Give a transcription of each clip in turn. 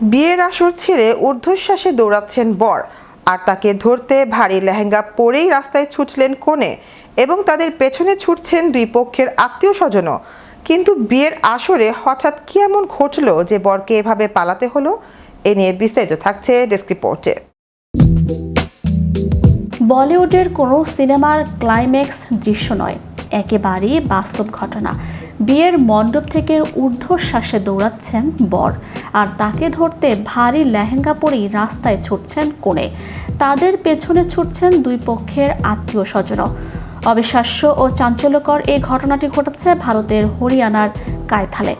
বিয়ের আসর ছেড়ে ঊর্ধ্বশ্বাসে দৌড়াচ্ছেন বর, আর তাকে ধরতে ভারী লেহেঙ্গা পরেই রাস্তায় ছুটলেন কনে এবং তাদের পেছনে ছুটছেন দুই পক্ষের আত্মীয় স্বজনও। কিন্তু বিয়ের আসরে হঠাৎ কি এমন ঘটলো যে বরকে এভাবে পালাতে হলো? এ নিয়ে বিস্তারিত থাকছে ডেস্ক রিপোর্টে। বলিউডের কোনো সিনেমার ক্লাইম্যাক্স দৃশ্য নয়, একেবারেই বাস্তব ঘটনা। বিয়ের মণ্ডপ থেকে ঊর্ধ্বশ্বাসে দৌড়াচ্ছেন বর, আর তাকে ধরতে ভারী লেহেঙ্গা পরেই রাস্তায় ছুটছেন কনে। তাদের পেছনে ছুটছেন দুই পক্ষের আত্মীয় স্বজনও। অবিশ্বাস্য ও চাঞ্চল্যকর এই ঘটনাটি ঘটেছে ভারতের হরিয়ানার কায়থালে।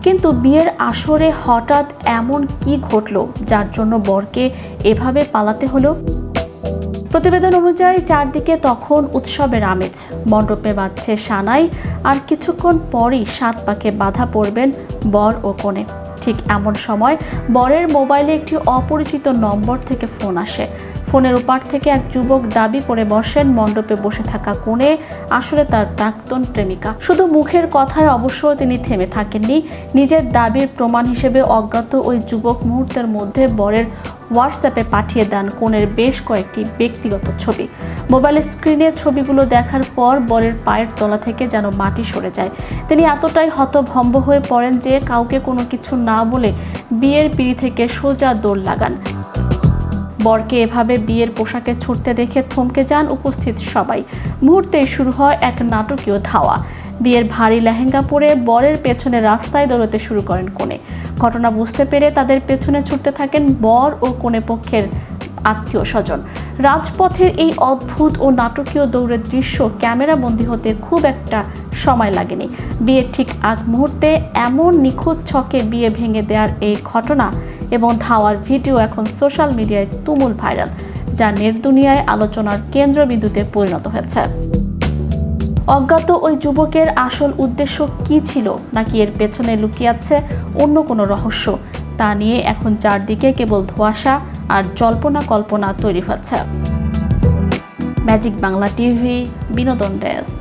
কিন্তু বিয়ের আসরে হঠাৎ এমন কি ঘটলো যার জন্য বরকে এভাবে পালাতে হলো? প্রতিবেদন অনুযায়ী চারদিকে তখন উৎসবের আমেজ, মণ্ডপে বাজছে সানাই, আর কিছুক্ষণ পরই সাত পাকে বাধা পড়বেন বর ও কনে। ঠিক এমন সময় বরের মোবাইলে একটি অপরিচিত নম্বর থেকে ফোন আসে। ফোনের ওপার থেকে এক যুবক দাবি করে বসেন মণ্ডপে বসে থাকা কনে আসলে তার প্রাক্তন প্রেমিকা। শুধু মুখের কথায় অবশ্য তিনি থেমে থাকেননি, নিজের দাবির প্রমাণ হিসেবে অজ্ঞাত ওই যুবক মুহূর্তের মধ্যে বরের হোয়াটসঅ্যাপে পাঠিয়ে দেন কনের বেশ কয়েকটি ব্যক্তিগত ছবি। মোবাইলের স্ক্রিনে ছবিগুলো দেখার পর বরের পায়ের তলা থেকে যেন মাটি সরে যায়। তিনি এতটাই হতভম্ব হয়ে পড়েন যে কাউকে কোনো কিছু না বলে বিয়ের পিঁড়ি থেকে সোজা দৌড় লাগান। বরকে এভাবে বিয়ের পোশাকে ছুটতে দেখে থমকে যান উপস্থিত সবাই। মুহূর্তেই শুরু হয় এক নাটকীয় ধাওয়া। বিয়ের ভারী লেহেঙ্গা পরে বরের পেছনে রাস্তায় দৌড়তে শুরু করেন কনে। ঘটনা বুঝতে পেরে তাদের পেছনে ছুটতে থাকেন বর ও কনে পক্ষের আত্মীয় স্বজন। রাজপথের এই অদ্ভুত ও নাটকীয় দৌড়ের দৃশ্য ক্যামেরাবন্দি হতে খুব একটা সময় লাগেনি। বিয়ের ঠিক আগ মুহূর্তে এমন নিখুঁত ছকে বিয়ে ভেঙে দেওয়ার এই ঘটনা এবং ধাওয়ার ভিডিও এখন সোশ্যাল মিডিয়ায় তুমুল ভাইরাল, যা নেট দুনিয়ায় আলোচনার কেন্দ্রবিন্দুতে পরিণত হয়েছে। অজ্ঞাত ওই যুবকের আসল উদ্দেশ্য কি ছিল, নাকি এর পেছনে লুকিয়ে আছে অন্য কোনো রহস্য, তা নিয়ে এখন চারদিকে কেবল ধোঁয়াশা আর জল্পনা কল্পনা তৈরি হচ্ছে। ম্যাজিক বাংলা টিভি, বিনোদন ডেস্ক।